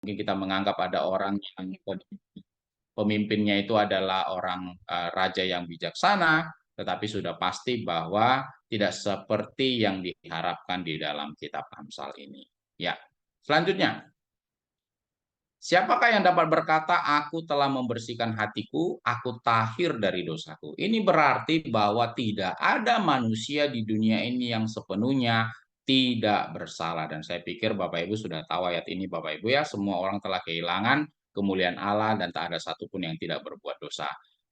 mungkin kita menganggap ada orang yang pemimpinnya itu adalah orang raja yang bijaksana, tetapi sudah pasti bahwa tidak seperti yang diharapkan di dalam kitab Amsal ini. Ya, selanjutnya, siapakah yang dapat berkata, aku telah membersihkan hatiku, aku tahir dari dosaku. Ini berarti bahwa tidak ada manusia di dunia ini yang sepenuhnya tidak bersalah. Dan saya pikir Bapak Ibu sudah tahu ayat ini Bapak Ibu ya, semua orang telah kehilangan kemuliaan Allah dan tak ada satupun yang tidak berbuat dosa.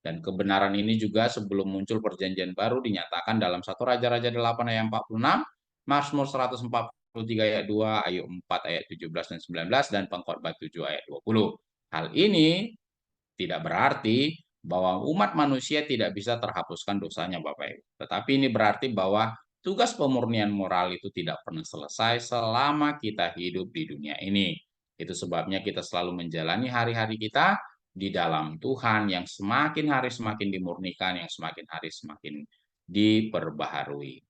Dan kebenaran ini juga sebelum muncul perjanjian baru dinyatakan dalam 1 Raja-Raja 8 ayat 46, Mazmur 143 ayat 2, Ayub 4 ayat 17 dan 19, dan Pengkhotbah 7 ayat 20. Hal ini tidak berarti bahwa umat manusia tidak bisa terhapuskan dosanya Bapak Ibu. Tetapi ini berarti bahwa tugas pemurnian moral itu tidak pernah selesai selama kita hidup di dunia ini. Itu sebabnya kita selalu menjalani hari-hari kita di dalam Tuhan yang semakin hari semakin dimurnikan, yang semakin hari semakin diperbaharui.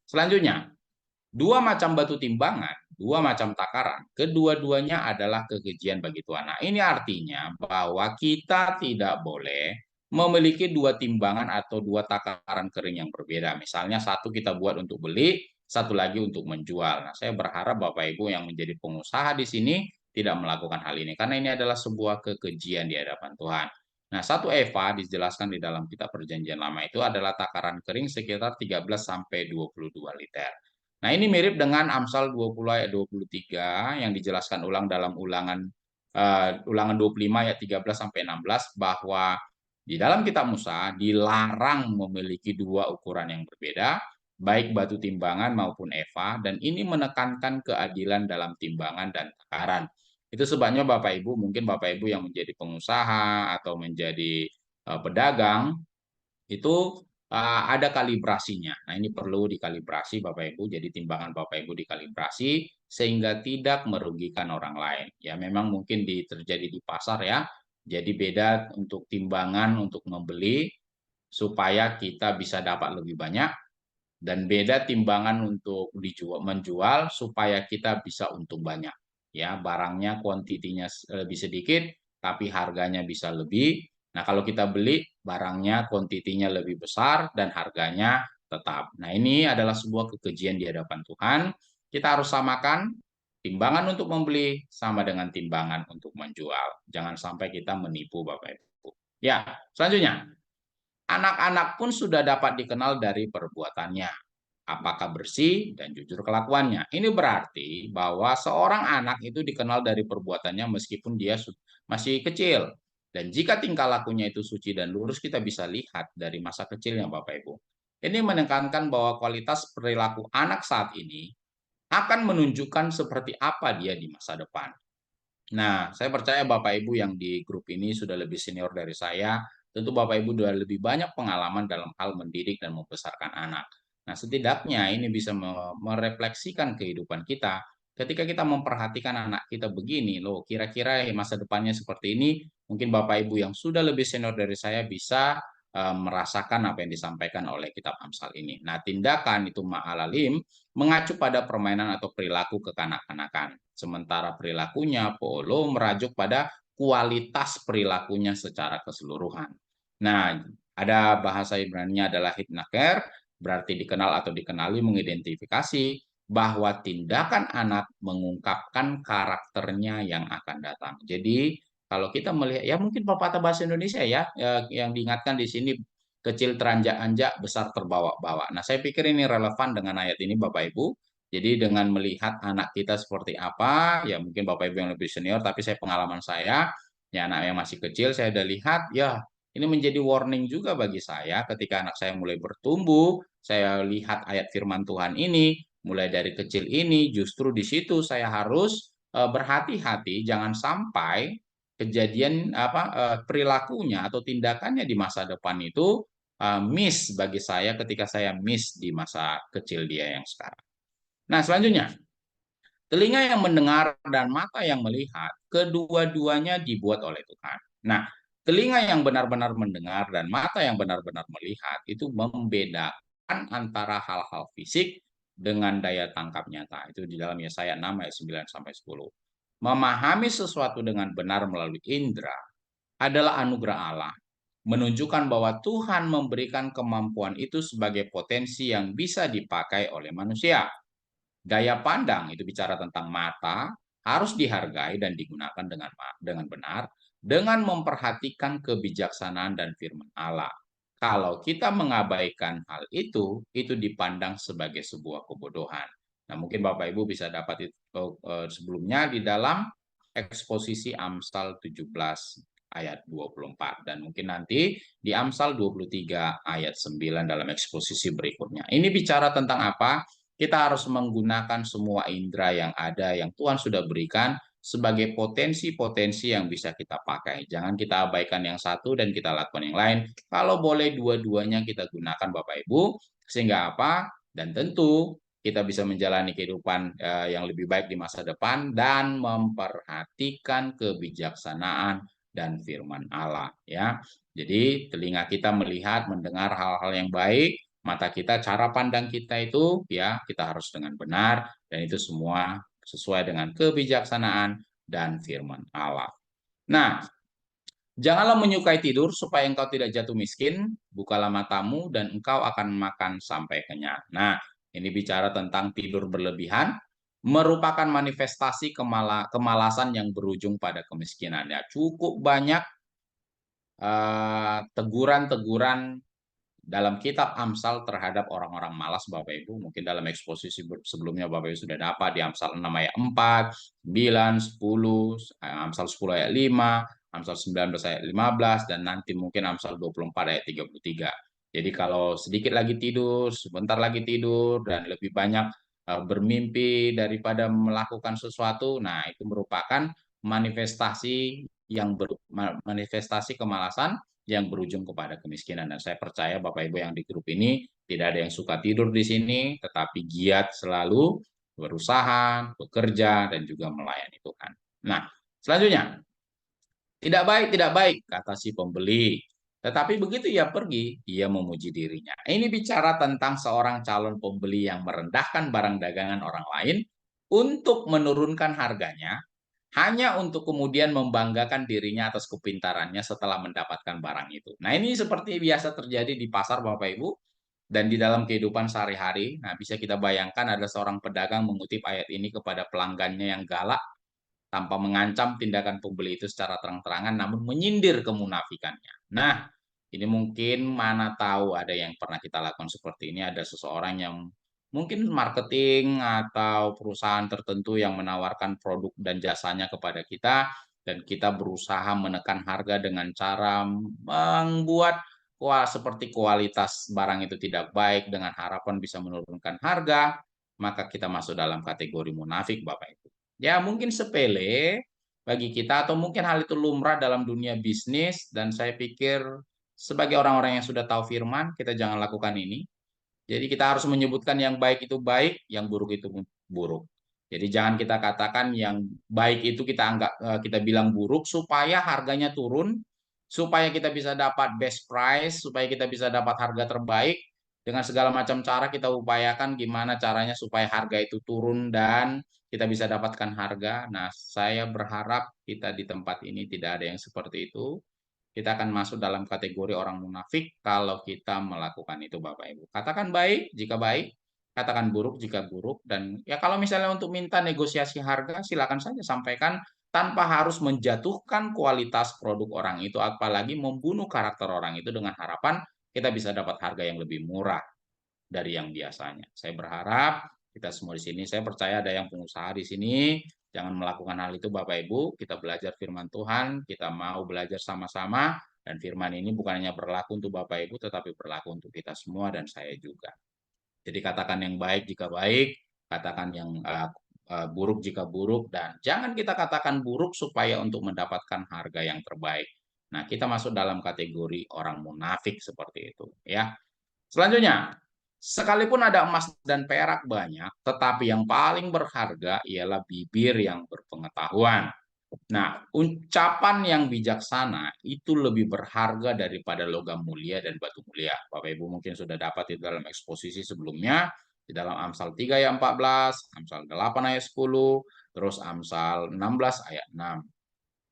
Selanjutnya, dua macam batu timbangan, dua macam takaran, kedua-duanya adalah kekejian bagi Tuhan. Nah, ini artinya bahwa kita tidak boleh memiliki dua timbangan atau dua takaran kering yang berbeda. Misalnya satu kita buat untuk beli, satu lagi untuk menjual. Nah, saya berharap Bapak Ibu yang menjadi pengusaha di sini tidak melakukan hal ini karena ini adalah sebuah kekejian di hadapan Tuhan. Nah, satu eva dijelaskan di dalam kitab Perjanjian Lama itu adalah takaran kering sekitar 13 sampai 22 liter. Nah, ini mirip dengan Amsal 20 ayat 23 yang dijelaskan ulang dalam ulangan 25 ayat 13 sampai 16 bahwa di dalam kitab Musa dilarang memiliki dua ukuran yang berbeda, baik batu timbangan maupun eva, dan ini menekankan keadilan dalam timbangan dan takaran. Itu sebabnya Bapak Ibu, mungkin Bapak Ibu yang menjadi pengusaha atau menjadi pedagang, itu ada kalibrasinya. Nah, ini perlu dikalibrasi Bapak Ibu, jadi timbangan Bapak Ibu dikalibrasi sehingga tidak merugikan orang lain. Ya, memang mungkin terjadi di pasar ya. Jadi beda untuk timbangan untuk membeli supaya kita bisa dapat lebih banyak dan beda timbangan untuk menjual supaya kita bisa untung banyak. Ya, barangnya kuantitinya lebih sedikit tapi harganya bisa lebih. Nah, kalau kita beli barangnya kuantitinya lebih besar dan harganya tetap. Nah, ini adalah sebuah kekejian di hadapan Tuhan. Kita harus samakan timbangan untuk membeli sama dengan timbangan untuk menjual. Jangan sampai kita menipu Bapak Ibu. Ya, selanjutnya, anak-anak pun sudah dapat dikenal dari perbuatannya, apakah bersih dan jujur kelakuannya. Ini berarti bahwa seorang anak itu dikenal dari perbuatannya meskipun dia masih kecil. Dan jika tingkah lakunya itu suci dan lurus, kita bisa lihat dari masa kecilnya Bapak Ibu. Ini menekankan bahwa kualitas perilaku anak saat ini akan menunjukkan seperti apa dia di masa depan. Nah, saya percaya Bapak Ibu yang di grup ini sudah lebih senior dari saya, tentu Bapak Ibu sudah lebih banyak pengalaman dalam hal mendidik dan membesarkan anak. Nah, setidaknya ini bisa merefleksikan kehidupan kita. Ketika kita memperhatikan anak kita begini, loh, kira-kira masa depannya seperti ini, mungkin Bapak Ibu yang sudah lebih senior dari saya bisa merasakan apa yang disampaikan oleh kitab Amsal ini. Nah, tindakan itu ma'alalim mengacu pada permainan atau perilaku kekanak-kanakan. Sementara perilakunya Polo merajuk pada kualitas perilakunya secara keseluruhan. Nah, ada bahasa Ibrani-nya adalah hitnaker, berarti dikenal atau dikenali, mengidentifikasi bahwa tindakan anak mengungkapkan karakternya yang akan datang. Jadi, kalau kita melihat, ya mungkin pepatah bahasa Indonesia ya, yang diingatkan di sini, kecil teranjak-anjak, besar terbawa-bawa. Nah, saya pikir ini relevan dengan ayat ini Bapak Ibu. Jadi dengan melihat anak kita seperti apa, ya mungkin Bapak Ibu yang lebih senior, tapi saya pengalaman saya, ya anak yang masih kecil, saya udah lihat, ya ini menjadi warning juga bagi saya ketika anak saya mulai bertumbuh, saya lihat ayat firman Tuhan ini, mulai dari kecil ini, justru di situ saya harus berhati-hati, jangan sampai kejadian perilakunya atau tindakannya di masa depan itu miss bagi saya ketika saya miss di masa kecil dia yang sekarang. Nah, selanjutnya, telinga yang mendengar dan mata yang melihat, kedua-duanya dibuat oleh Tuhan. Nah, telinga yang benar-benar mendengar dan mata yang benar-benar melihat itu membedakan antara hal-hal fisik dengan daya tangkap nyata. Itu di dalam Yesaya 6 ayat 9 sampai 10. Memahami sesuatu dengan benar melalui indera adalah anugerah Allah, menunjukkan bahwa Tuhan memberikan kemampuan itu sebagai potensi yang bisa dipakai oleh manusia. Gaya pandang itu bicara tentang mata, harus dihargai dan digunakan dengan benar, dengan memperhatikan kebijaksanaan dan firman Allah. Kalau kita mengabaikan hal itu dipandang sebagai sebuah kebodohan. Nah, mungkin Bapak Ibu bisa dapat itu sebelumnya di dalam eksposisi Amsal 17 ayat 24 dan mungkin nanti di Amsal 23 ayat 9 dalam eksposisi berikutnya. Ini bicara tentang apa? Kita harus menggunakan semua indera yang ada yang Tuhan sudah berikan sebagai potensi-potensi yang bisa kita pakai. Jangan kita abaikan yang satu dan kita lakukan yang lain. Kalau boleh dua-duanya kita gunakan Bapak Ibu, sehingga apa? Dan tentu kita bisa menjalani kehidupan yang lebih baik di masa depan dan memperhatikan kebijaksanaan dan firman Allah ya. Jadi telinga kita melihat, mendengar hal-hal yang baik, mata kita, cara pandang kita itu ya kita harus dengan benar dan itu semua sesuai dengan kebijaksanaan dan firman Allah. Nah, janganlah menyukai tidur supaya engkau tidak jatuh miskin, bukalah matamu dan engkau akan makan sampai kenyang. Nah, ini bicara tentang tidur berlebihan, merupakan manifestasi kemalasan yang berujung pada kemiskinan. Ya, cukup banyak teguran-teguran dalam kitab Amsal terhadap orang-orang malas Bapak Ibu. Mungkin dalam eksposisi sebelumnya Bapak Ibu sudah dapat di Amsal 6 ayat 4, 9, 10, Amsal 10 ayat 5, Amsal 19 ayat 15, dan nanti mungkin Amsal 24 ayat 33. Jadi kalau sedikit lagi tidur, sebentar lagi tidur, dan lebih banyak bermimpi daripada melakukan sesuatu, nah itu merupakan manifestasi kemalasan yang berujung kepada kemiskinan. Dan saya percaya Bapak Ibu yang di grup ini tidak ada yang suka tidur di sini, tetapi giat selalu berusaha, bekerja, dan juga melayani Tuhan. Nah, selanjutnya, tidak baik, kata si pembeli. Tetapi begitu ia pergi, ia memuji dirinya. Ini bicara tentang seorang calon pembeli yang merendahkan barang dagangan orang lain untuk menurunkan harganya, hanya untuk kemudian membanggakan dirinya atas kepintarannya setelah mendapatkan barang itu. Nah, ini seperti biasa terjadi di pasar Bapak Ibu dan di dalam kehidupan sehari-hari. Nah, bisa kita bayangkan ada seorang pedagang mengutip ayat ini kepada pelanggannya yang galak tanpa mengancam tindakan pembeli itu secara terang-terangan namun menyindir kemunafikannya. Nah, ini mungkin mana tahu ada yang pernah kita lakukan seperti ini, ada seseorang yang mungkin marketing atau perusahaan tertentu yang menawarkan produk dan jasanya kepada kita dan kita berusaha menekan harga dengan cara membuat seperti kualitas barang itu tidak baik dengan harapan bisa menurunkan harga, maka kita masuk dalam kategori munafik Bapak Ibu. Ya mungkin sepele bagi kita atau mungkin hal itu lumrah dalam dunia bisnis dan saya pikir sebagai orang-orang yang sudah tahu firman, kita jangan lakukan ini. Jadi kita harus menyebutkan yang baik itu baik, yang buruk itu buruk. Jadi jangan kita katakan yang baik itu kita anggap kita bilang buruk supaya harganya turun, supaya kita bisa dapat best price, supaya kita bisa dapat harga terbaik. Dengan segala macam cara kita upayakan gimana caranya supaya harga itu turun dan kita bisa dapatkan harga. Nah, saya berharap kita di tempat ini tidak ada yang seperti itu. Kita akan masuk dalam kategori orang munafik kalau kita melakukan itu Bapak Ibu. Katakan baik jika baik, katakan buruk jika buruk, dan ya kalau misalnya untuk minta negosiasi harga silakan saja sampaikan tanpa harus menjatuhkan kualitas produk orang itu, apalagi membunuh karakter orang itu dengan harapan kita bisa dapat harga yang lebih murah dari yang biasanya. Saya berharap kita semua di sini, saya percaya ada yang pengusaha di sini, jangan melakukan hal itu Bapak Ibu, kita belajar firman Tuhan, kita mau belajar sama-sama, dan firman ini bukan hanya berlaku untuk Bapak Ibu, tetapi berlaku untuk kita semua dan saya juga. Jadi katakan yang baik jika baik, katakan yang buruk jika buruk, dan jangan kita katakan buruk supaya untuk mendapatkan harga yang terbaik. Nah, kita masuk dalam kategori orang munafik seperti itu, ya. Selanjutnya, sekalipun ada emas dan perak banyak, tetapi yang paling berharga ialah bibir yang berpengetahuan. Nah, ucapan yang bijaksana itu lebih berharga daripada logam mulia dan batu mulia. Bapak Ibu mungkin sudah dapat di dalam eksposisi sebelumnya, di dalam Amsal 3 ayat 14, Amsal 8 ayat 10, Terus Amsal 16 ayat 6,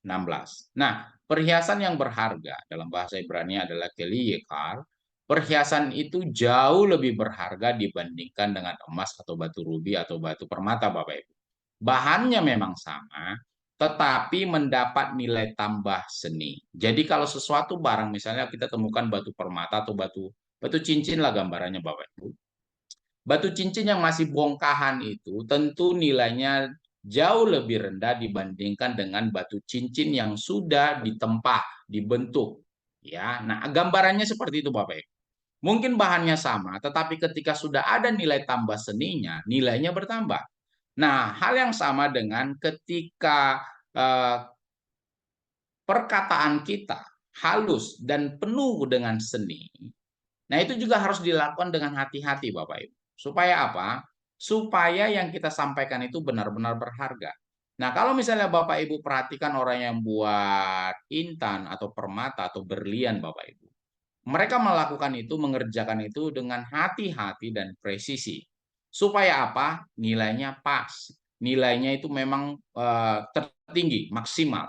16. Nah, perhiasan yang berharga dalam bahasa Ibrani adalah keliyekar. Perhiasan itu jauh lebih berharga dibandingkan dengan emas atau batu rubi atau batu permata, Bapak Ibu. Bahannya memang sama, tetapi mendapat nilai tambah seni. Jadi kalau sesuatu barang misalnya kita temukan batu permata atau batu batu cincin lah gambarannya Bapak Ibu. Batu cincin yang masih bongkahan itu tentu nilainya jauh lebih rendah dibandingkan dengan batu cincin yang sudah ditempa, dibentuk. Ya, nah gambarannya seperti itu Bapak Ibu. Mungkin bahannya sama, tetapi ketika sudah ada nilai tambah seninya, nilainya bertambah. Nah, hal yang sama dengan ketika eh, perkataan kita halus dan penuh dengan seni. Nah, itu juga harus dilakukan dengan hati-hati, Bapak Ibu. Supaya apa? Supaya yang kita sampaikan itu benar-benar berharga. Nah, kalau misalnya Bapak Ibu perhatikan orang yang buat intan atau permata atau berlian, Bapak Ibu. Mereka melakukan itu, mengerjakan itu dengan hati-hati dan presisi. Supaya apa? Nilainya pas. Nilainya itu memang tertinggi, maksimal.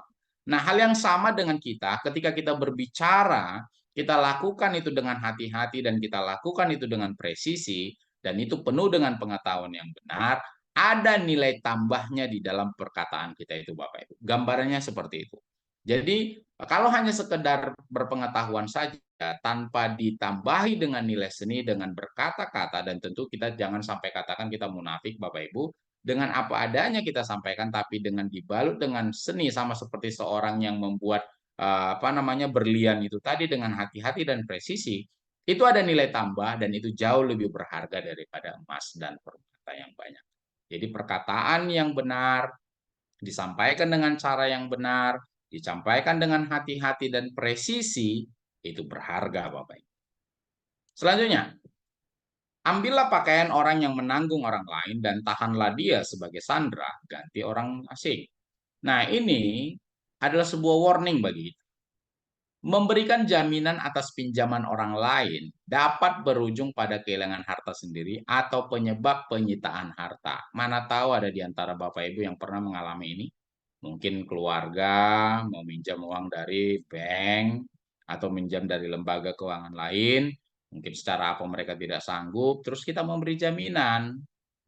Nah, hal yang sama dengan kita, ketika kita berbicara, kita lakukan itu dengan hati-hati dan kita lakukan itu dengan presisi, dan itu penuh dengan pengetahuan yang benar, ada nilai tambahnya di dalam perkataan kita itu, Bapak Ibu. Gambarannya seperti itu. Jadi, kalau hanya sekedar berpengetahuan saja, tanpa ditambahi dengan nilai seni, dengan berkata-kata, dan tentu kita jangan sampai katakan kita munafik, Bapak Ibu, dengan apa adanya kita sampaikan, tapi dengan dibalut dengan seni, sama seperti seorang yang membuat apa namanya berlian itu tadi dengan hati-hati dan presisi, itu ada nilai tambah dan itu jauh lebih berharga daripada emas dan permata yang banyak. Jadi perkataan yang benar, disampaikan dengan cara yang benar, disampaikan dengan hati-hati dan presisi, itu berharga Bapak Ibu. Selanjutnya, ambillah pakaian orang yang menanggung orang lain dan tahanlah dia sebagai sandera, ganti orang asing. Nah, ini adalah sebuah warning bagi kita. Memberikan jaminan atas pinjaman orang lain dapat berujung pada kehilangan harta sendiri atau penyebab penyitaan harta. Mana tahu ada di antara Bapak Ibu yang pernah mengalami ini. Mungkin keluarga meminjam uang dari bank atau minjam dari lembaga keuangan lain. Mungkin secara apa mereka tidak sanggup, terus kita memberi jaminan.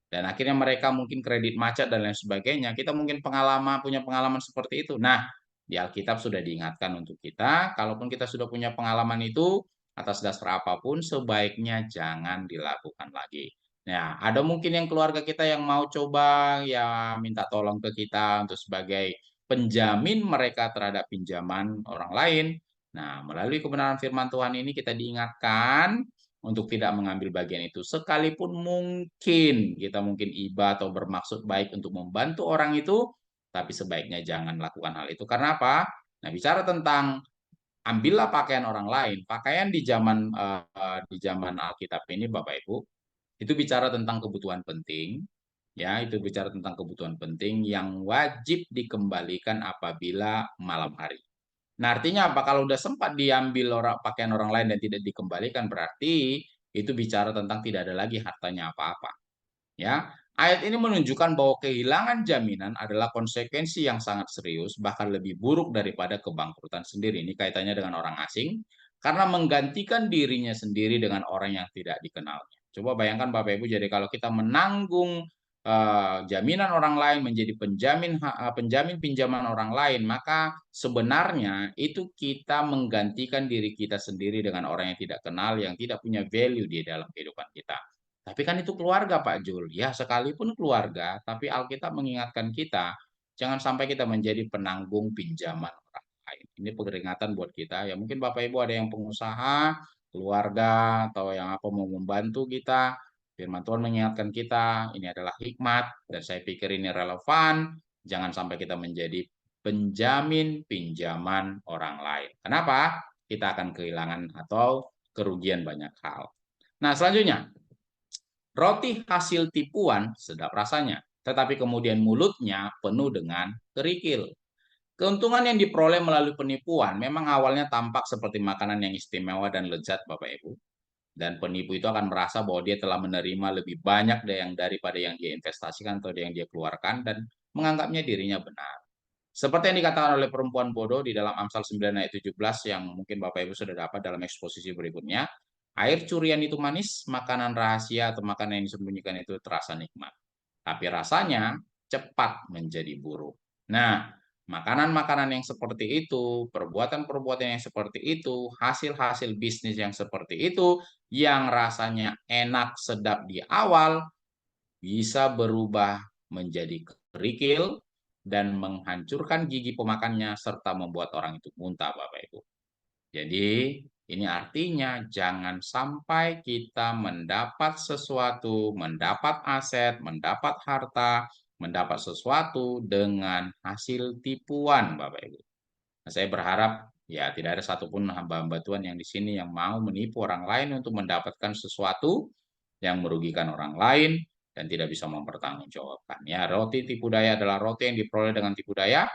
Dan akhirnya mereka mungkin kredit macet dan lain sebagainya. Kita mungkin punya pengalaman seperti itu. Nah, di Alkitab sudah diingatkan untuk kita, kalaupun kita sudah punya pengalaman itu, atas dasar apapun, sebaiknya jangan dilakukan lagi. Nah, ada mungkin yang keluarga kita yang mau coba, ya minta tolong ke kita untuk sebagai penjamin mereka terhadap pinjaman orang lain. Nah, melalui kebenaran firman Tuhan ini kita diingatkan untuk tidak mengambil bagian itu. Sekalipun mungkin kita mungkin iba atau bermaksud baik untuk membantu orang itu, tapi sebaiknya jangan lakukan hal itu. Karena apa? Nah, bicara tentang ambillah pakaian orang lain, pakaian di zaman Alkitab ini Bapak Ibu, itu bicara tentang kebutuhan penting, ya, itu bicara tentang kebutuhan penting yang wajib dikembalikan apabila malam hari. Nah, artinya apa? Kalau udah sempat diambil pakaian orang lain dan tidak dikembalikan, berarti itu bicara tentang tidak ada lagi hartanya apa-apa. Ya, ayat ini menunjukkan bahwa kehilangan jaminan adalah konsekuensi yang sangat serius, bahkan lebih buruk daripada kebangkrutan sendiri. Ini kaitannya dengan orang asing, karena menggantikan dirinya sendiri dengan orang yang tidak dikenalnya. Coba bayangkan Bapak Ibu, jadi kalau kita menanggung jaminan orang lain, menjadi penjamin pinjaman orang lain, maka sebenarnya itu kita menggantikan diri kita sendiri dengan orang yang tidak kenal, yang tidak punya value di dalam kehidupan kita. Tapi kan itu keluarga Pak Jul. Ya, sekalipun keluarga, tapi Alkitab mengingatkan kita, jangan sampai kita menjadi penanggung pinjaman orang lain. Ini peringatan buat kita. Ya mungkin Bapak Ibu ada yang pengusaha, keluarga, atau yang apa mau membantu kita. Firman Tuhan mengingatkan kita, ini adalah hikmat, dan saya pikir ini relevan. Jangan sampai kita menjadi penjamin pinjaman orang lain. Kenapa? Kita akan kehilangan atau kerugian banyak hal. Nah, selanjutnya, roti hasil tipuan sedap rasanya, tetapi kemudian mulutnya penuh dengan kerikil. Keuntungan yang diperoleh melalui penipuan memang awalnya tampak seperti makanan yang istimewa dan lezat, Bapak Ibu. Dan penipu itu akan merasa bahwa dia telah menerima lebih banyak daripada yang dia investasikan atau yang dia keluarkan, dan menganggapnya dirinya benar. Seperti yang dikatakan oleh perempuan bodoh di dalam Amsal 9 ayat 17 yang mungkin Bapak Ibu sudah dapat dalam eksposisi berikutnya. Air curian itu manis, makanan rahasia atau makanan yang disembunyikan itu terasa nikmat. Tapi rasanya cepat menjadi buruk. Nah, makanan-makanan yang seperti itu, perbuatan-perbuatan yang seperti itu, hasil-hasil bisnis yang seperti itu, yang rasanya enak, sedap di awal, bisa berubah menjadi kerikil dan menghancurkan gigi pemakannya serta membuat orang itu muntah, Bapak Ibu. Jadi, ini artinya jangan sampai kita mendapat sesuatu, mendapat aset, mendapat harta, mendapat sesuatu dengan hasil tipuan, Bapak Ibu. Nah, saya berharap ya tidak ada satupun hamba-hamba Tuhan yang di sini yang mau menipu orang lain untuk mendapatkan sesuatu yang merugikan orang lain dan tidak bisa mempertanggungjawabkan. Ya, roti tipu daya adalah roti yang diperoleh dengan tipu daya,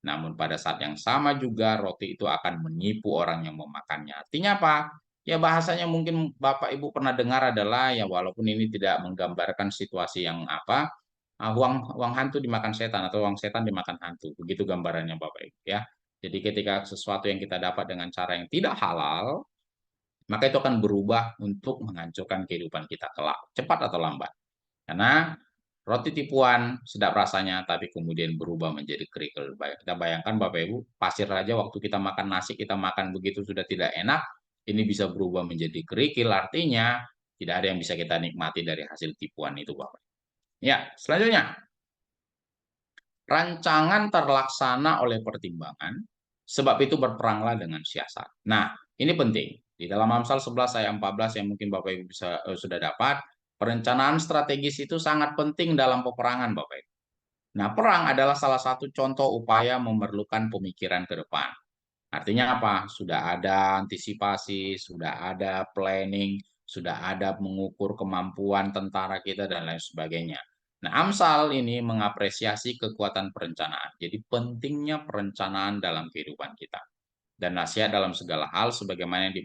namun pada saat yang sama juga roti itu akan menipu orang yang memakannya. Artinya apa? Ya bahasanya mungkin Bapak Ibu pernah dengar adalah ya walaupun ini tidak menggambarkan situasi yang apa, uang hantu dimakan setan atau uang setan dimakan hantu. Begitu gambarannya Bapak Ibu ya. Jadi ketika sesuatu yang kita dapat dengan cara yang tidak halal, maka itu akan berubah untuk menghancurkan kehidupan kita kelak, cepat atau lambat. Karena roti tipuan sedap rasanya, tapi kemudian berubah menjadi kerikil. Kita bayangkan Bapak Ibu, pasir saja waktu kita makan nasi, kita makan begitu sudah tidak enak, ini bisa berubah menjadi kerikil, artinya tidak ada yang bisa kita nikmati dari hasil tipuan itu Bapak. Ya, selanjutnya. Rancangan terlaksana oleh pertimbangan, sebab itu berperanglah dengan siasat. Nah, ini penting. Di dalam Amsal 11 ayat 14 yang mungkin Bapak Ibu bisa sudah dapat, perencanaan strategis itu sangat penting dalam peperangan, Bapak Ibu. Nah, perang adalah salah satu contoh upaya memerlukan pemikiran ke depan. Artinya apa? Sudah ada antisipasi, sudah ada planning, sudah ada mengukur kemampuan tentara kita dan lain sebagainya. Nah, Amsal ini mengapresiasi kekuatan perencanaan. Jadi pentingnya perencanaan dalam kehidupan kita. Dan nasihat dalam segala hal sebagaimana yang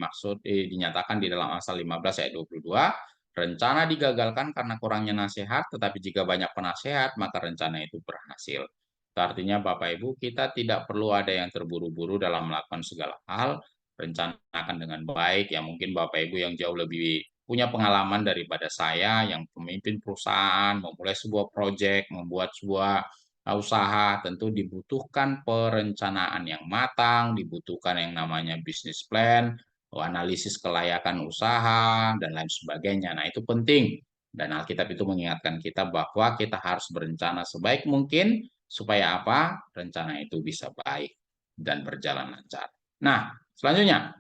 dinyatakan di dalam Amsal 15 ayat 22, rencana digagalkan karena kurangnya nasihat, tetapi jika banyak penasehat, maka rencana itu berhasil. Itu artinya Bapak Ibu, kita tidak perlu ada yang terburu-buru dalam melakukan segala hal, rencanakan dengan baik, yang mungkin Bapak Ibu yang jauh lebih punya pengalaman daripada saya, yang pemimpin perusahaan, memulai sebuah proyek, membuat sebuah usaha, tentu dibutuhkan perencanaan yang matang, dibutuhkan yang namanya bisnis plan, analisis kelayakan usaha, dan lain sebagainya. Nah, itu penting. Dan Alkitab itu mengingatkan kita bahwa kita harus berencana sebaik mungkin supaya apa? Rencana itu bisa baik dan berjalan lancar. Nah, selanjutnya,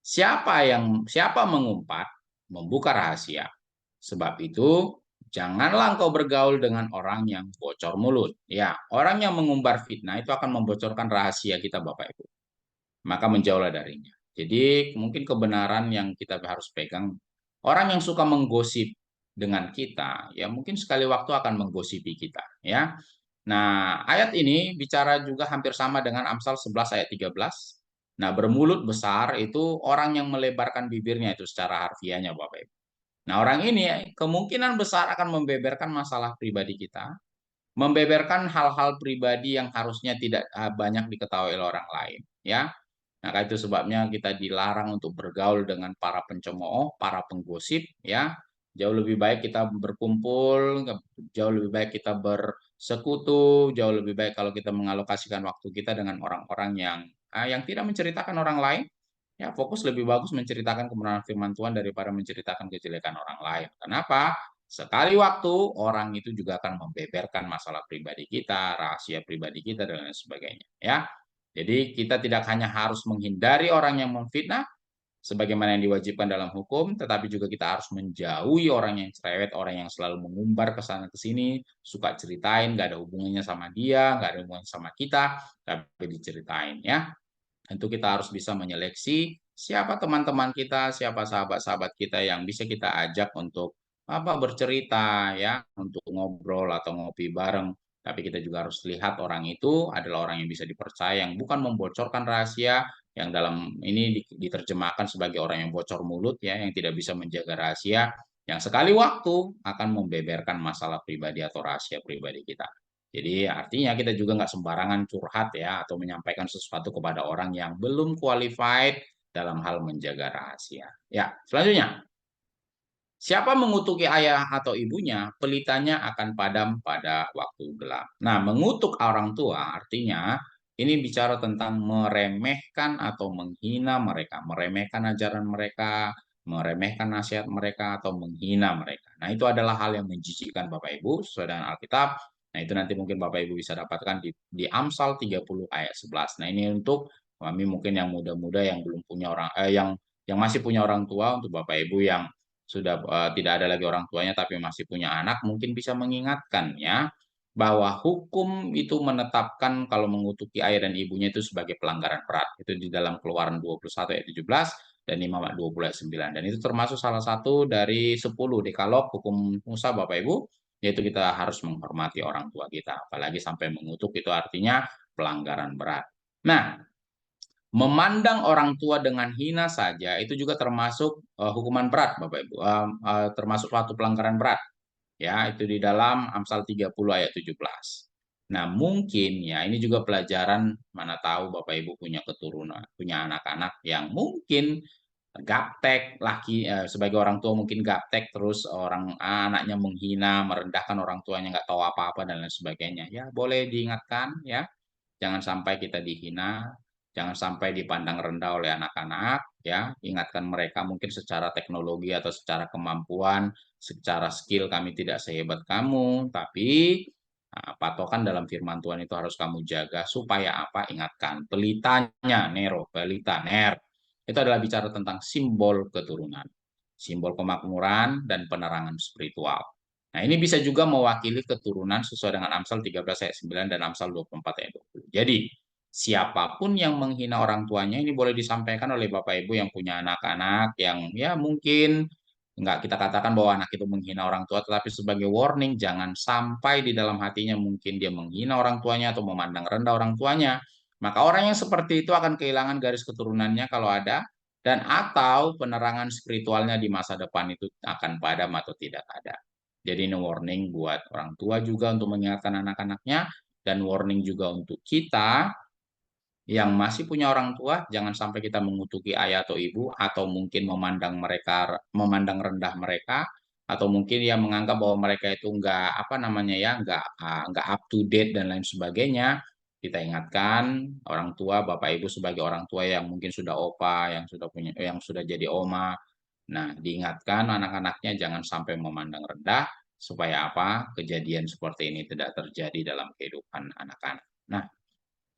siapa mengumpat, membuka rahasia. Sebab itu, janganlah engkau bergaul dengan orang yang bocor mulut. Ya, orang yang mengumbar fitnah itu akan membocorkan rahasia kita, Bapak Ibu. Maka menjauhlah darinya. Jadi, mungkin kebenaran yang kita harus pegang, orang yang suka menggosip dengan kita, ya mungkin sekali waktu akan menggosipi kita, ya. Nah, ayat ini bicara juga hampir sama dengan Amsal 11 ayat 13. Nah, bermulut besar itu orang yang melebarkan bibirnya itu secara harfiahnya Bapak Ibu. Nah, orang ini kemungkinan besar akan membeberkan masalah pribadi kita, membeberkan hal-hal pribadi yang harusnya tidak banyak diketahui oleh orang lain, ya. Nah, itu sebabnya kita dilarang untuk bergaul dengan para pencemooh, para penggosip, ya. Jauh lebih baik kita berkumpul, jauh lebih baik kita bersekutu, jauh lebih baik kalau kita mengalokasikan waktu kita dengan orang-orang yang tidak menceritakan orang lain. Ya, fokus lebih bagus menceritakan kebenaran firman Tuhan daripada menceritakan kejelekan orang lain. Kenapa? Sekali waktu orang itu juga akan membeberkan masalah pribadi kita, rahasia pribadi kita dan lain sebagainya, ya. Jadi kita tidak hanya harus menghindari orang yang memfitnah, sebagaimana yang diwajibkan dalam hukum, tetapi juga kita harus menjauhi orang yang cerewet, orang yang selalu mengumbar ke sana ke sini, suka ceritain, nggak ada hubungannya sama dia, nggak ada hubungannya sama kita, tapi diceritain ya. Tentu kita harus bisa menyeleksi siapa teman-teman kita, siapa sahabat-sahabat kita yang bisa kita ajak untuk bercerita ya, untuk ngobrol atau ngopi bareng. Tapi kita juga harus lihat orang itu adalah orang yang bisa dipercaya, yang bukan membocorkan rahasia, yang dalam ini diterjemahkan sebagai orang yang bocor mulut ya, yang tidak bisa menjaga rahasia, yang sekali waktu akan membeberkan masalah pribadi atau rahasia pribadi kita. Jadi artinya kita juga nggak sembarangan curhat ya atau menyampaikan sesuatu kepada orang yang belum qualified dalam hal menjaga rahasia. Ya, selanjutnya, siapa mengutuki ayah atau ibunya, pelitanya akan padam pada waktu gelap. Nah, mengutuk orang tua artinya ini bicara tentang meremehkan atau menghina mereka, meremehkan ajaran mereka, meremehkan nasihat mereka atau menghina mereka. Nah, itu adalah hal yang menjijikkan Bapak Ibu sesuai dengan Alkitab. Nah, itu nanti mungkin Bapak Ibu bisa dapatkan di Amsal 30 ayat 11. Nah, ini untuk kami mungkin yang muda-muda yang belum punya orang yang masih punya orang tua, untuk Bapak Ibu yang sudah tidak ada lagi orang tuanya tapi masih punya anak, mungkin bisa mengingatkan ya bahwa hukum itu menetapkan kalau mengutuki ayah dan ibunya itu sebagai pelanggaran berat. Itu di dalam Keluaran 21 ayat 17 dan Imamat 20 ayat 9. Dan itu termasuk salah satu dari 10 dekalog hukum Musa Bapak Ibu, yaitu kita harus menghormati orang tua kita. Apalagi sampai mengutuk itu artinya pelanggaran berat. Nah, memandang orang tua dengan hina saja itu juga termasuk hukuman berat Bapak Ibu, termasuk suatu pelanggaran berat. Ya, itu di dalam Amsal 30 ayat 17. Nah, mungkin ya ini juga pelajaran, mana tahu Bapak Ibu punya keturunan, punya anak-anak yang mungkin gaptek, sebagai orang tua mungkin gaptek, terus anaknya menghina, merendahkan orang tuanya, nggak tahu apa-apa dan lain sebagainya. Ya, boleh diingatkan ya, jangan sampai kita dihina, jangan sampai dipandang rendah oleh anak-anak, ya. Ingatkan mereka mungkin secara teknologi atau secara kemampuan, secara skill kami tidak sehebat kamu, tapi patokan dalam firman Tuhan itu harus kamu jaga supaya apa? Ingatkan, pelitanya, Nero, pelita, Ner. Itu adalah bicara tentang simbol keturunan, simbol kemakmuran dan penerangan spiritual. Nah, ini bisa juga mewakili keturunan sesuai dengan Amsal 13 ayat 9 dan Amsal 24 ayat 20. Jadi, siapapun yang menghina orang tuanya ini boleh disampaikan oleh Bapak Ibu yang punya anak-anak yang ya mungkin nggak kita katakan bahwa anak itu menghina orang tua, tetapi sebagai warning jangan sampai di dalam hatinya mungkin dia menghina orang tuanya atau memandang rendah orang tuanya. Maka orang yang seperti itu akan kehilangan garis keturunannya kalau ada, dan atau penerangan spiritualnya di masa depan itu akan padam atau tidak ada. Jadi ini warning buat orang tua juga untuk mengingatkan anak-anaknya, dan warning juga untuk kita yang masih punya orang tua, jangan sampai kita mengutuki ayah atau ibu, atau mungkin memandang rendah mereka, atau mungkin ya menganggap bahwa mereka itu enggak, apa namanya ya, enggak up to date dan lain sebagainya. Kita ingatkan orang tua, Bapak Ibu sebagai orang tua yang mungkin sudah opa, yang sudah jadi oma. Nah, diingatkan anak-anaknya jangan sampai memandang rendah, supaya apa? Kejadian seperti ini tidak terjadi dalam kehidupan anak-anak. Nah,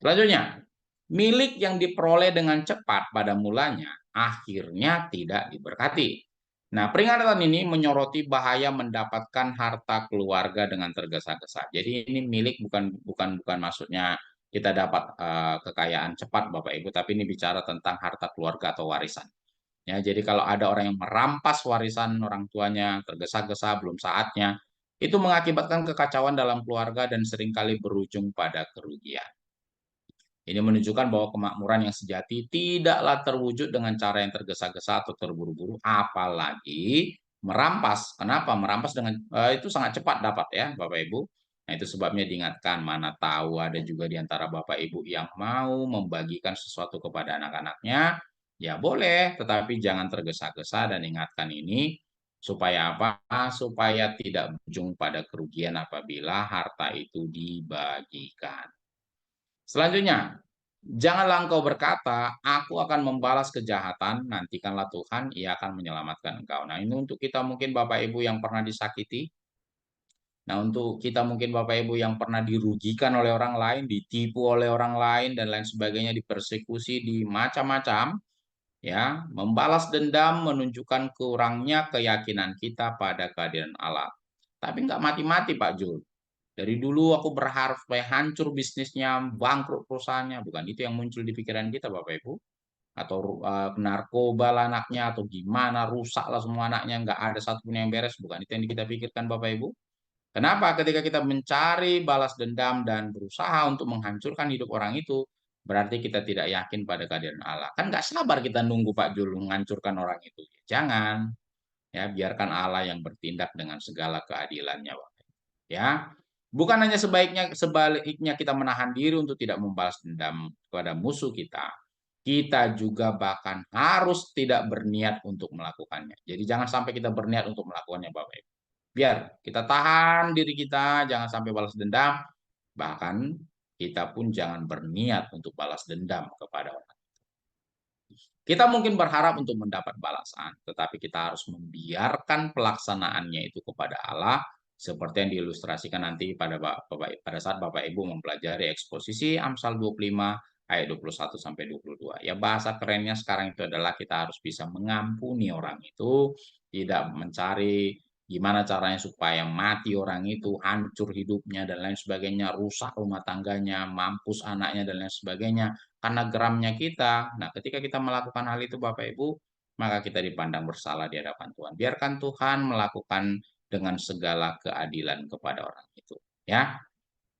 selanjutnya, milik yang diperoleh dengan cepat pada mulanya akhirnya tidak diberkati. Nah, peringatan ini menyoroti bahaya mendapatkan harta keluarga dengan tergesa-gesa. Jadi ini milik bukan bukan bukan maksudnya kita dapat kekayaan cepat Bapak Ibu, tapi ini bicara tentang harta keluarga atau warisan. Ya, jadi kalau ada orang yang merampas warisan orang tuanya tergesa-gesa belum saatnya, itu mengakibatkan kekacauan dalam keluarga dan seringkali berujung pada kerugian. Ini menunjukkan bahwa kemakmuran yang sejati tidaklah terwujud dengan cara yang tergesa-gesa atau terburu-buru, apalagi merampas. Kenapa? Merampas dengan itu sangat cepat dapat ya, Bapak Ibu. Nah, itu sebabnya diingatkan, mana tahu ada juga di antara Bapak Ibu yang mau membagikan sesuatu kepada anak-anaknya, ya boleh, tetapi jangan tergesa-gesa, dan ingatkan ini supaya apa? Supaya tidak berujung pada kerugian apabila harta itu dibagikan. Selanjutnya, janganlah engkau berkata, aku akan membalas kejahatan, nantikanlah Tuhan, ia akan menyelamatkan engkau. Nah, ini untuk kita mungkin Bapak Ibu yang pernah disakiti. Nah, untuk kita mungkin Bapak Ibu yang pernah dirugikan oleh orang lain, ditipu oleh orang lain, dan lain sebagainya, dipersekusi, di macam-macam, ya, membalas dendam menunjukkan kurangnya keyakinan kita pada kehadiran Allah. Tapi nggak mati-mati Pak Jul. Dari dulu aku berharap supaya hancur bisnisnya, bangkrut perusahaannya, bukan itu yang muncul di pikiran kita Bapak Ibu? Atau narkoba lah anaknya, atau gimana, rusak lah semua anaknya, nggak ada satupun yang beres, bukan itu yang kita pikirkan Bapak Ibu? Kenapa? Ketika kita mencari balas dendam dan berusaha untuk menghancurkan hidup orang itu, berarti kita tidak yakin pada kehadiran Allah. Kan nggak sabar kita nunggu Pak Jul menghancurkan orang itu. Jangan, ya biarkan Allah yang bertindak dengan segala keadilannya, Bapak. Ya, Bukan hanya sebaliknya kita menahan diri untuk tidak membalas dendam kepada musuh kita, kita juga bahkan harus tidak berniat untuk melakukannya. Jadi jangan sampai kita berniat untuk melakukannya, Bapak Ibu. Biar kita tahan diri kita, jangan sampai balas dendam, bahkan kita pun jangan berniat untuk balas dendam kepada orang. Kita mungkin berharap untuk mendapat balasan, tetapi kita harus membiarkan pelaksanaannya itu kepada Allah, seperti yang diilustrasikan nanti pada saat Bapak Ibu mempelajari eksposisi Amsal 25 ayat 21 sampai 22. Ya bahasa kerennya sekarang itu adalah kita harus bisa mengampuni orang itu, tidak mencari gimana caranya supaya mati orang itu, hancur hidupnya dan lain sebagainya, rusak rumah tangganya, mampus anaknya dan lain sebagainya karena geramnya kita. Nah, ketika kita melakukan hal itu Bapak Ibu, maka kita dipandang bersalah di hadapan Tuhan. Biarkan Tuhan melakukan dengan segala keadilan kepada orang itu, ya.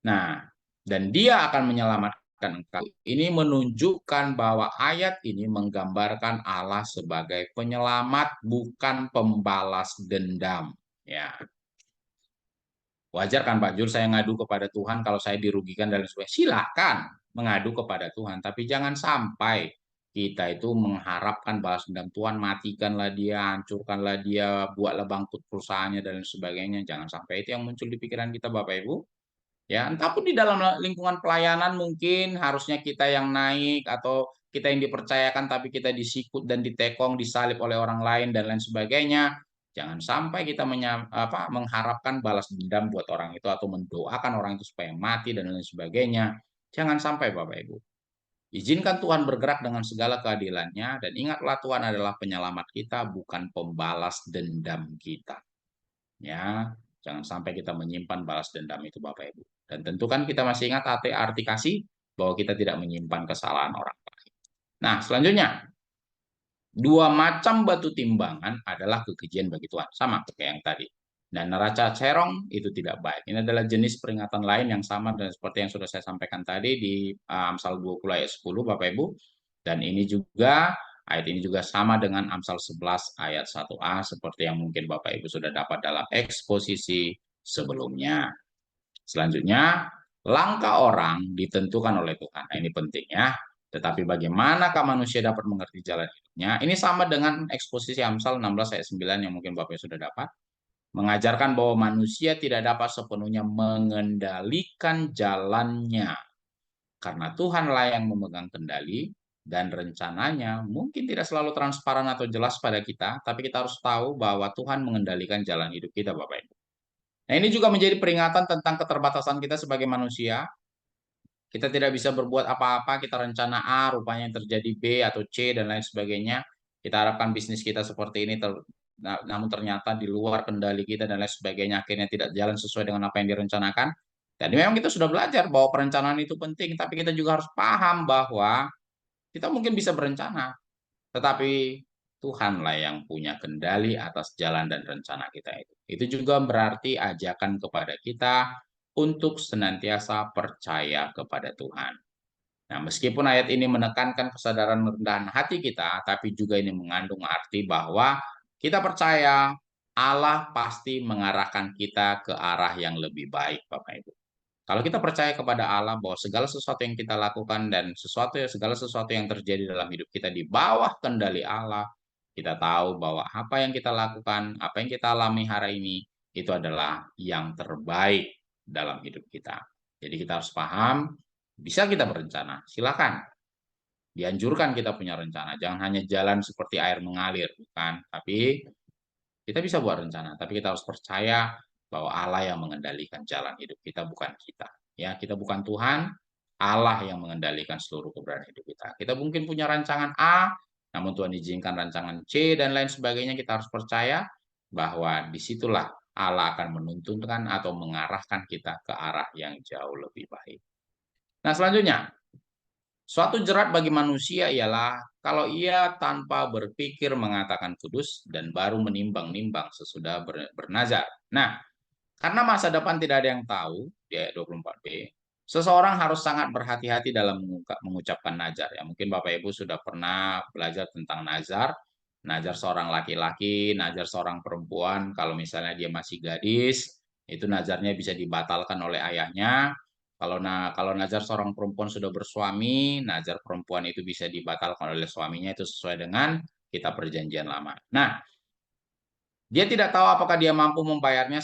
Nah, dan Dia akan menyelamatkan engkau. Ini menunjukkan bahwa ayat ini menggambarkan Allah sebagai penyelamat, bukan pembalas dendam, ya. Wajar kan Pak Jul saya ngadu kepada Tuhan kalau saya dirugikan dan sebagainya. Silakan mengadu kepada Tuhan, tapi jangan sampai kita itu mengharapkan balas dendam Tuhan, matikanlah dia, hancurkanlah dia, buatlah bangkrut perusahaannya dan sebagainya. Jangan sampai itu yang muncul di pikiran kita Bapak Ibu. Ya, entah pun di dalam lingkungan pelayanan mungkin harusnya kita yang naik atau kita yang dipercayakan tapi kita disikut dan ditekong, disalib oleh orang lain dan lain sebagainya. Jangan sampai kita mengharapkan balas dendam buat orang itu atau mendoakan orang itu supaya mati dan lain sebagainya. Jangan sampai Bapak Ibu. Izinkan Tuhan bergerak dengan segala keadilannya dan ingatlah Tuhan adalah penyelamat kita, bukan pembalas dendam kita. Ya, jangan sampai kita menyimpan balas dendam itu Bapak Ibu. Dan tentu kan kita masih ingat arti kasih bahwa kita tidak menyimpan kesalahan orang lain. Nah, selanjutnya, dua macam batu timbangan adalah kekejian bagi Tuhan. Sama kayak yang tadi. Dan neraca cerong itu tidak baik. Ini adalah jenis peringatan lain yang sama dan seperti yang sudah saya sampaikan tadi di Amsal 20 ayat 10 Bapak Ibu. Dan ini juga ayat ini juga sama dengan Amsal 11 ayat 1a seperti yang mungkin Bapak Ibu sudah dapat dalam eksposisi sebelumnya. Selanjutnya, langkah orang ditentukan oleh Tuhan. Nah, ini penting ya. Tetapi bagaimanakah manusia dapat mengerti jalan hidupnya? Ini sama dengan eksposisi Amsal 16 ayat 9 yang mungkin Bapak sudah dapat. Mengajarkan bahwa manusia tidak dapat sepenuhnya mengendalikan jalannya. Karena Tuhanlah yang memegang kendali dan rencananya mungkin tidak selalu transparan atau jelas pada kita, tapi kita harus tahu bahwa Tuhan mengendalikan jalan hidup kita, Bapak Ibu. Nah, ini juga menjadi peringatan tentang keterbatasan kita sebagai manusia. Kita tidak bisa berbuat apa-apa, kita rencana A, rupanya yang terjadi B atau C dan lain sebagainya. Kita harapkan bisnis kita seperti ini, namun ternyata di luar kendali kita dan lain sebagainya, akhirnya tidak jalan sesuai dengan apa yang direncanakan. Dan memang kita sudah belajar bahwa perencanaan itu penting, tapi kita juga harus paham bahwa kita mungkin bisa berencana, tetapi Tuhanlah yang punya kendali atas jalan dan rencana kita itu. Itu juga berarti ajakan kepada kita untuk senantiasa percaya kepada Tuhan. Nah, meskipun ayat ini menekankan kesadaran rendahan hati kita, tapi juga ini mengandung arti bahwa kita percaya Allah pasti mengarahkan kita ke arah yang lebih baik, Bapak Ibu. Kalau kita percaya kepada Allah bahwa segala sesuatu yang kita lakukan dan segala sesuatu yang terjadi dalam hidup kita di bawah kendali Allah, kita tahu bahwa apa yang kita lakukan, apa yang kita alami hari ini, itu adalah yang terbaik dalam hidup kita. Jadi kita harus paham, bisa kita berencana, silakan. Dianjurkan kita punya rencana, jangan hanya jalan seperti air mengalir, bukan. Tapi kita bisa buat rencana, tapi kita harus percaya bahwa Allah yang mengendalikan jalan hidup kita, bukan kita. Ya, kita bukan Tuhan, Allah yang mengendalikan seluruh keberadaan hidup kita. Kita mungkin punya rancangan A, namun Tuhan izinkan rancangan C dan lain sebagainya. Kita harus percaya bahwa disitulah Allah akan menuntunkan atau mengarahkan kita ke arah yang jauh lebih baik. Nah, selanjutnya, suatu jerat bagi manusia ialah kalau ia tanpa berpikir mengatakan kudus dan baru menimbang-nimbang sesudah bernazar. Nah, karena masa depan tidak ada yang tahu, di ayat 24b, seseorang harus sangat berhati-hati dalam mengucapkan nazar. Ya, mungkin Bapak Ibu sudah pernah belajar tentang nazar. Nazar seorang laki-laki, nazar seorang perempuan, kalau misalnya dia masih gadis, Itu nazarnya bisa dibatalkan oleh ayahnya. Kalau nazar seorang perempuan sudah bersuami, nazar perempuan itu bisa dibatalkan oleh suaminya, itu sesuai dengan kitab perjanjian lama. Nah, dia tidak tahu apakah dia mampu membayarnya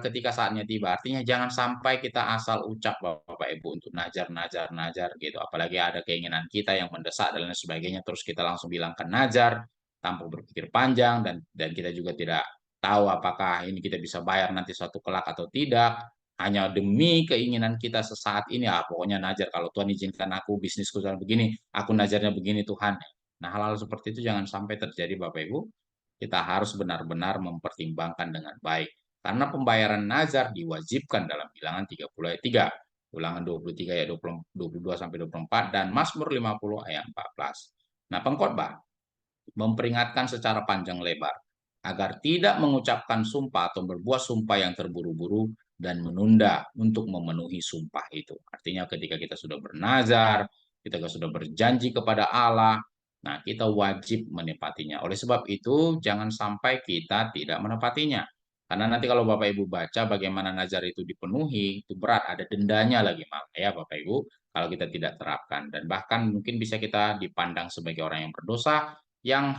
ketika saatnya tiba. Artinya jangan sampai kita asal ucap Bapak Ibu untuk najar, najar, najar gitu. Apalagi ada keinginan kita yang mendesak dan lain sebagainya, terus kita langsung bilangkan najar tanpa berpikir panjang, dan kita juga tidak tahu apakah ini kita bisa bayar nanti suatu kelak atau tidak. Hanya demi keinginan kita sesaat ini, pokoknya najar, kalau Tuhan izinkan aku bisnisku jalan begini, aku najarnya begini Tuhan. Nah, hal-hal seperti itu jangan sampai terjadi Bapak Ibu. Kita harus benar-benar mempertimbangkan dengan baik. Karena pembayaran nazar diwajibkan dalam Bilangan 30 ayat 3, Ulangan 23 ayat 22 sampai 24, dan Mazmur 50 ayat 14. Nah, pengkhotbah memperingatkan secara panjang lebar agar tidak mengucapkan sumpah atau berbuat sumpah yang terburu-buru dan menunda untuk memenuhi sumpah itu. Artinya ketika kita sudah bernazar, kita sudah berjanji kepada Allah, nah kita wajib menepatinya. Oleh sebab itu, jangan sampai kita tidak menepatinya. Karena nanti kalau Bapak Ibu baca bagaimana nazar itu dipenuhi, itu berat, ada dendanya lagi malah ya Bapak Ibu, kalau kita tidak terapkan. Dan bahkan mungkin bisa kita dipandang sebagai orang yang berdosa, yang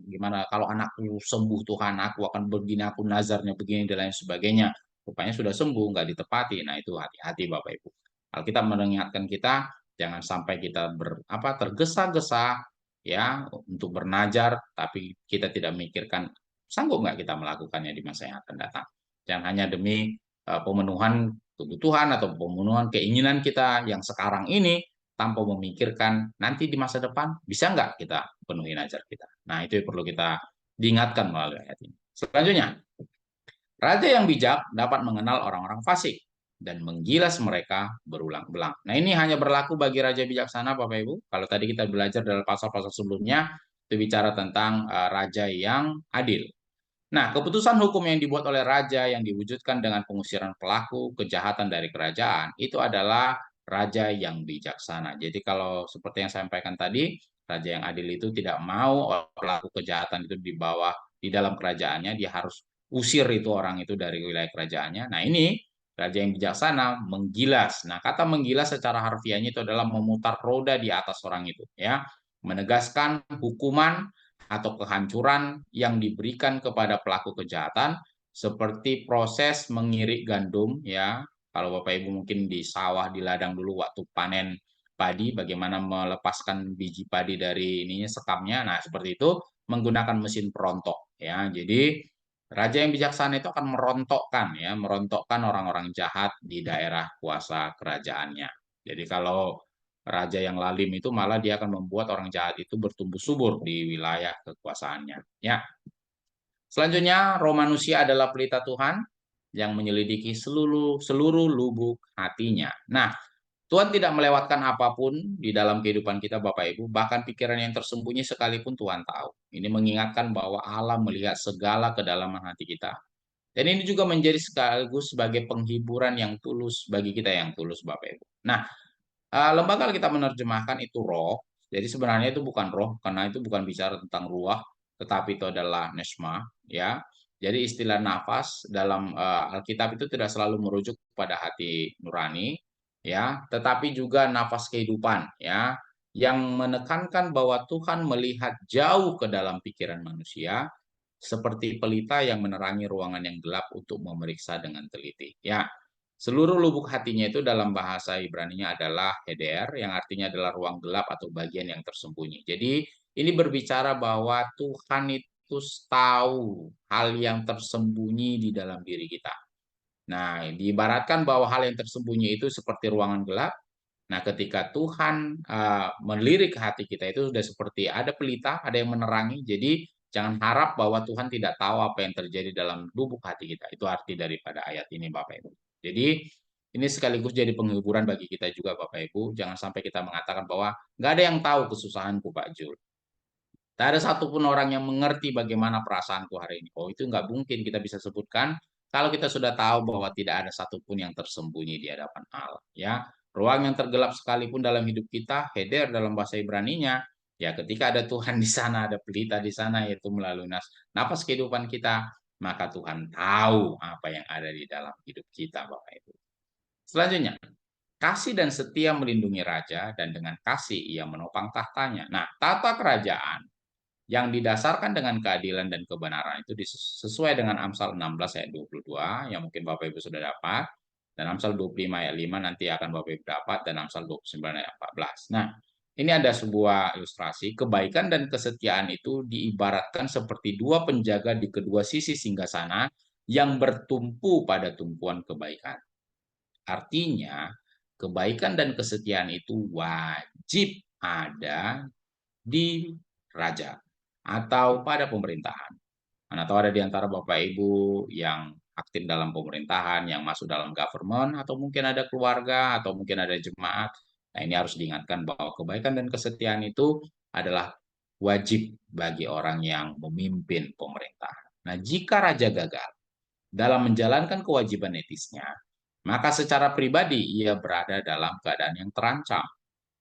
gimana, kalau anakku sembuh Tuhan, aku akan begini, aku nazarnya begini, dan lain sebagainya. Rupanya sudah sembuh, nggak ditepati. Nah itu hati-hati Bapak Ibu. Kalau kita mengingatkan kita, jangan sampai kita tergesa-gesa ya untuk bernazar, tapi kita tidak memikirkan sanggup nggak kita melakukannya di masa yang akan datang. Jangan hanya demi pemenuhan kebutuhan atau pemenuhan keinginan kita yang sekarang ini, tanpa memikirkan nanti di masa depan bisa nggak kita penuhi nazar kita. Nah, itu yang perlu kita diingatkan melalui ayat ini. Selanjutnya, raja yang bijak dapat mengenal orang-orang fasik dan menggilas mereka berulang-ulang. Nah, ini hanya berlaku bagi raja bijaksana, Bapak Ibu. Kalau tadi kita belajar dalam pasal-pasal sebelumnya, itu bicara tentang raja yang adil. Nah, keputusan hukum yang dibuat oleh raja yang diwujudkan dengan pengusiran pelaku kejahatan dari kerajaan itu adalah raja yang bijaksana. Jadi kalau seperti yang saya sampaikan tadi, raja yang adil itu tidak mau pelaku kejahatan itu dibawa di dalam kerajaannya, dia harus usir itu orang itu dari wilayah kerajaannya. Nah, ini raja yang bijaksana menggilas. Nah, kata menggilas secara harfiahnya itu adalah memutar roda di atas orang itu, ya. Menegaskan hukuman atau kehancuran yang diberikan kepada pelaku kejahatan, seperti proses mengirik gandum ya. Kalau Bapak Ibu mungkin di sawah, di ladang dulu waktu panen padi, bagaimana melepaskan biji padi dari ininya sekamnya. Nah, seperti itu menggunakan mesin perontok ya. Jadi raja yang bijaksana itu akan merontokkan orang-orang jahat di daerah kuasa kerajaannya. Jadi kalau raja yang lalim itu malah dia akan membuat orang jahat itu bertumbuh subur di wilayah kekuasaannya. Ya. Selanjutnya, roh manusia adalah pelita Tuhan yang menyelidiki seluruh seluruh lubuk hatinya. Nah, Tuhan tidak melewatkan apapun di dalam kehidupan kita Bapak Ibu, bahkan pikiran yang tersembunyi sekalipun Tuhan tahu. Ini mengingatkan bahwa Allah melihat segala kedalaman hati kita. Dan ini juga menjadi sekaligus sebagai penghiburan yang tulus bagi kita yang tulus Bapak Ibu. Nah, lembaga kita menerjemahkan itu roh. Jadi sebenarnya itu bukan roh, karena itu bukan bicara tentang ruah, tetapi itu adalah nesma, ya. Jadi istilah nafas dalam Alkitab itu tidak selalu merujuk pada hati nurani, ya, tetapi juga nafas kehidupan, ya, yang menekankan bahwa Tuhan melihat jauh ke dalam pikiran manusia, seperti pelita yang menerangi ruangan yang gelap untuk memeriksa dengan teliti. Ya, seluruh lubuk hatinya itu dalam bahasa Ibrani-nya adalah heder, yang artinya adalah ruang gelap atau bagian yang tersembunyi. Jadi ini berbicara bahwa Tuhan itu tahu hal yang tersembunyi di dalam diri kita. Nah, diibaratkan bahwa hal yang tersembunyi itu seperti ruangan gelap. Nah, ketika Tuhan melirik hati kita itu sudah seperti ada pelita, ada yang menerangi. Jadi jangan harap bahwa Tuhan tidak tahu apa yang terjadi dalam lubuk hati kita. Itu arti daripada ayat ini, Bapak Ibu. Jadi ini sekaligus jadi penghiburan bagi kita juga, Bapak Ibu. Jangan sampai kita mengatakan bahwa nggak ada yang tahu kesusahanku, Pak Jul. Tak ada satupun orang yang mengerti bagaimana perasaanku hari ini. Oh, itu nggak mungkin kita bisa sebutkan kalau kita sudah tahu bahwa tidak ada satupun yang tersembunyi di hadapan Allah. Ya, ruang yang tergelap sekalipun dalam hidup kita, heder dalam bahasa Ibrani-nya, ya ketika ada Tuhan di sana, ada pelita di sana, yaitu melalui nafas kehidupan kita. maka Tuhan tahu apa yang ada di dalam hidup kita, Bapak Ibu. Selanjutnya, kasih dan setia melindungi raja dan dengan kasih ia menopang tahtanya. Nah, tata kerajaan yang didasarkan dengan keadilan dan kebenaran itu sesuai dengan Amsal 16 ayat 22 yang mungkin Bapak Ibu sudah dapat, dan Amsal 25 ayat 5 nanti akan Bapak Ibu dapat, dan Amsal 29 ayat 14. Nah, ini ada sebuah ilustrasi, kebaikan dan kesetiaan itu diibaratkan seperti dua penjaga di kedua sisi singgasana yang bertumpu pada tumpuan kebaikan. Artinya, kebaikan dan kesetiaan itu wajib ada di raja atau pada pemerintahan. Mana tahu ada di antara Bapak Ibu yang aktif dalam pemerintahan, yang masuk dalam government, atau mungkin ada keluarga, atau mungkin ada jemaat. Nah, ini harus diingatkan bahwa kebaikan dan kesetiaan itu adalah wajib bagi orang yang memimpin pemerintahan. Nah, jika raja gagal dalam menjalankan kewajiban etisnya, maka secara pribadi ia berada dalam keadaan yang terancam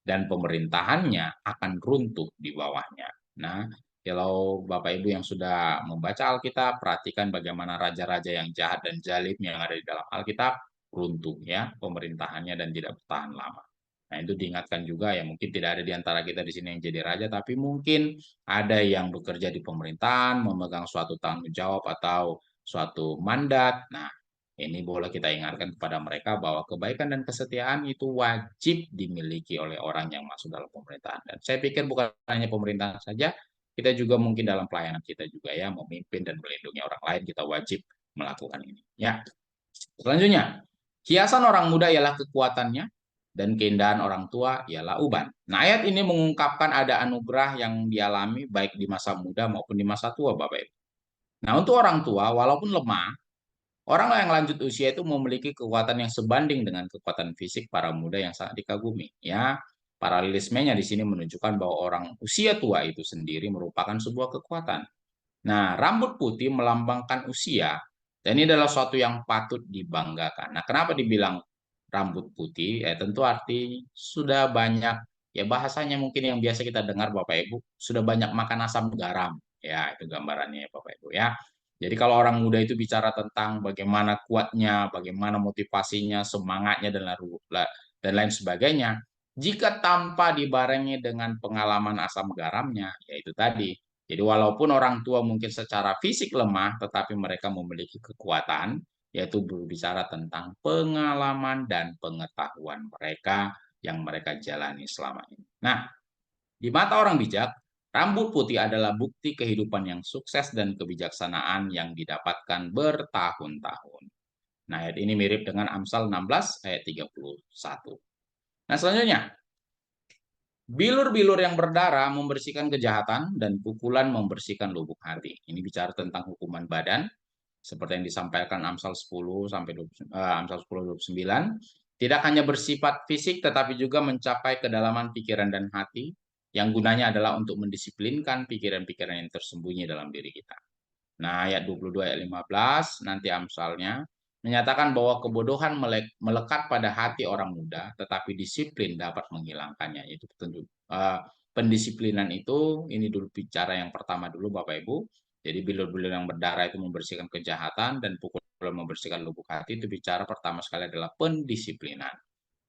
dan pemerintahannya akan runtuh di bawahnya. Nah, kalau Bapak Ibu yang sudah membaca Alkitab, perhatikan bagaimana raja-raja yang jahat dan zalim yang ada di dalam Alkitab runtuh ya pemerintahannya dan tidak bertahan lama. Nah, itu diingatkan juga ya, mungkin tidak ada di antara kita di sini yang jadi raja, tapi mungkin ada yang bekerja di pemerintahan, memegang suatu tanggung jawab atau suatu mandat. Nah, ini boleh kita ingatkan kepada mereka bahwa kebaikan dan kesetiaan itu wajib dimiliki oleh orang yang masuk dalam pemerintahan. Dan saya pikir bukan hanya pemerintahan saja, kita juga mungkin dalam pelayanan kita juga ya, memimpin dan melindungi orang lain, kita wajib melakukan ini. Ya. Selanjutnya, hiasan orang muda ialah kekuatannya dan keindahan orang tua ialah uban. Nah, ayat ini mengungkapkan ada anugerah yang dialami baik di masa muda maupun di masa tua, Bapak Ibu. Nah, untuk orang tua, walaupun lemah, orang yang lanjut usia itu memiliki kekuatan yang sebanding dengan kekuatan fisik para muda yang sangat dikagumi. Ya, paralelismenya di sini menunjukkan bahwa orang usia tua itu sendiri merupakan sebuah kekuatan. Nah, rambut putih melambangkan usia, dan ini adalah suatu yang patut dibanggakan. Nah, kenapa dibilang rambut putih? Ya, tentu arti sudah banyak, ya bahasanya mungkin yang biasa kita dengar Bapak Ibu, sudah banyak makan asam garam. Ya, itu gambarannya ya Bapak Ibu ya. Jadi kalau orang muda itu bicara tentang bagaimana kuatnya, bagaimana motivasinya, semangatnya, dan lain sebagainya, jika tanpa dibarengi dengan pengalaman asam garamnya, yaitu tadi. Jadi walaupun orang tua mungkin secara fisik lemah, tetapi mereka memiliki kekuatan, yaitu berbicara tentang pengalaman dan pengetahuan mereka yang mereka jalani selama ini. Nah, di mata orang bijak, rambut putih adalah bukti kehidupan yang sukses dan kebijaksanaan yang didapatkan bertahun-tahun. Nah, ayat ini mirip dengan Amsal 16 ayat 31. Nah, selanjutnya, bilur-bilur yang berdarah membersihkan kejahatan dan pukulan membersihkan lubuk hati. Ini bicara tentang hukuman badan, seperti yang disampaikan Amsal 10 sampai Amsal 10:29. Tidak hanya bersifat fisik tetapi juga mencapai kedalaman pikiran dan hati, yang gunanya adalah untuk mendisiplinkan pikiran-pikiran yang tersembunyi dalam diri kita. Nah, ayat 22 ayat 15 nanti Amsalnya menyatakan bahwa kebodohan melekat pada hati orang muda, tetapi disiplin dapat menghilangkannya. Itu tentu pendisiplinan itu, ini dulu bicara yang pertama dulu Bapak Ibu. Jadi bilur-bilur yang berdarah itu membersihkan kejahatan dan pukulan membersihkan lubuk hati, itu bicara pertama sekali adalah pendisiplinan.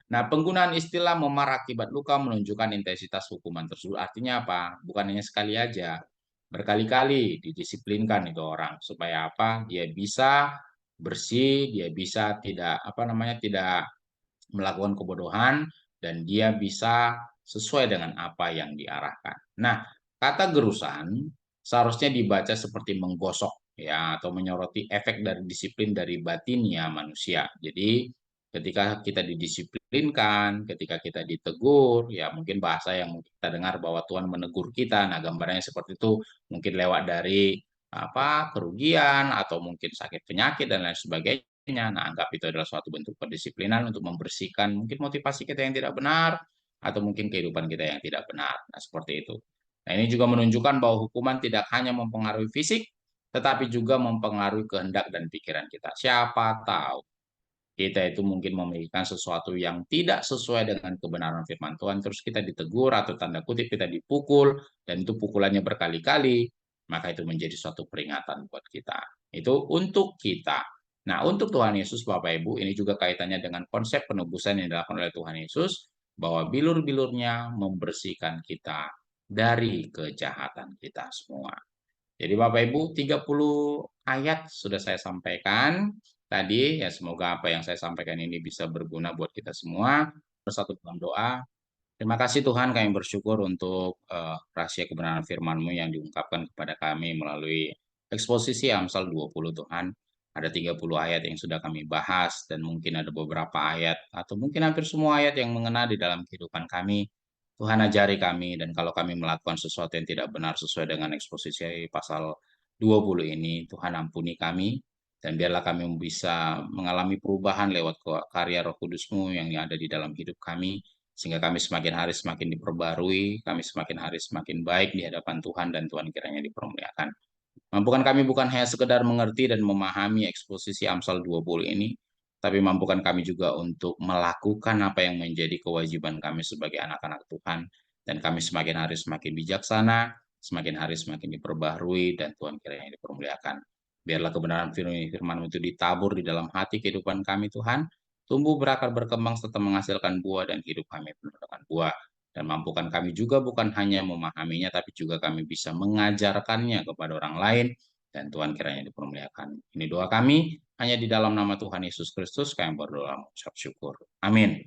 Nah, penggunaan istilah memar akibat luka menunjukkan intensitas hukuman tersebut. Artinya apa? Bukan hanya sekali aja, berkali-kali didisiplinkan itu orang supaya apa? Dia bisa bersih, dia bisa tidak melakukan kebodohan, dan dia bisa sesuai dengan apa yang diarahkan. Nah, kata gerusan seharusnya dibaca seperti menggosok ya, atau menyoroti efek dari disiplin dari batinnya manusia. Jadi ketika kita didisiplinkan, ketika kita ditegur, ya mungkin bahasa yang kita dengar bahwa Tuhan menegur kita. Nah, gambarannya seperti itu, mungkin lewat dari kerugian atau mungkin sakit penyakit dan lain sebagainya. Nah, anggap itu adalah suatu bentuk pendisiplinan untuk membersihkan mungkin motivasi kita yang tidak benar atau mungkin kehidupan kita yang tidak benar. Nah, seperti itu. Nah, ini juga menunjukkan bahwa hukuman tidak hanya mempengaruhi fisik, tetapi juga mempengaruhi kehendak dan pikiran kita. Siapa tahu kita itu mungkin memikirkan sesuatu yang tidak sesuai dengan kebenaran firman Tuhan, terus kita ditegur atau tanda kutip kita dipukul, dan itu pukulannya berkali-kali, maka itu menjadi suatu peringatan buat kita. Itu untuk kita. Nah, untuk Tuhan Yesus, Bapak Ibu, ini juga kaitannya dengan konsep penebusan yang dilakukan oleh Tuhan Yesus, bahwa bilur-bilurnya membersihkan kita dari kejahatan kita semua. Jadi Bapak Ibu, 30 ayat sudah saya sampaikan tadi, ya semoga apa yang saya sampaikan ini bisa berguna buat kita semua. Bersatu dalam doa. Terima kasih Tuhan, kami bersyukur untuk rahasia kebenaran firman-Mu yang diungkapkan kepada kami melalui eksposisi Amsal 20 Tuhan. Ada 30 ayat yang sudah kami bahas dan mungkin ada beberapa ayat atau mungkin hampir semua ayat yang mengena di dalam kehidupan kami. Tuhan ajari kami dan kalau kami melakukan sesuatu yang tidak benar sesuai dengan eksposisi pasal 20 ini, Tuhan ampuni kami dan biarlah kami bisa mengalami perubahan lewat karya Roh Kudus-Mu yang ada di dalam hidup kami sehingga kami semakin hari semakin diperbarui, kami semakin hari semakin baik di hadapan Tuhan dan Tuhan kiranya dipermuliakan. Mampukan kami bukan hanya sekedar mengerti dan memahami eksposisi Amsal 20 ini, tapi mampukan kami juga untuk melakukan apa yang menjadi kewajiban kami sebagai anak-anak Tuhan. Dan kami semakin hari semakin bijaksana, semakin hari semakin diperbaharui, dan Tuhan kiranya dipermuliakan. Biarlah kebenaran firman itu ditabur di dalam hati kehidupan kami Tuhan, tumbuh berakar berkembang serta menghasilkan buah dan hidup kami penuh dengan buah. Dan mampukan kami juga bukan hanya memahaminya, tapi juga kami bisa mengajarkannya kepada orang lain. Dan Tuhan kiranya dipermuliakan. Ini doa kami, hanya di dalam nama Tuhan Yesus Kristus kami berdoa mengucap syukur. Amin.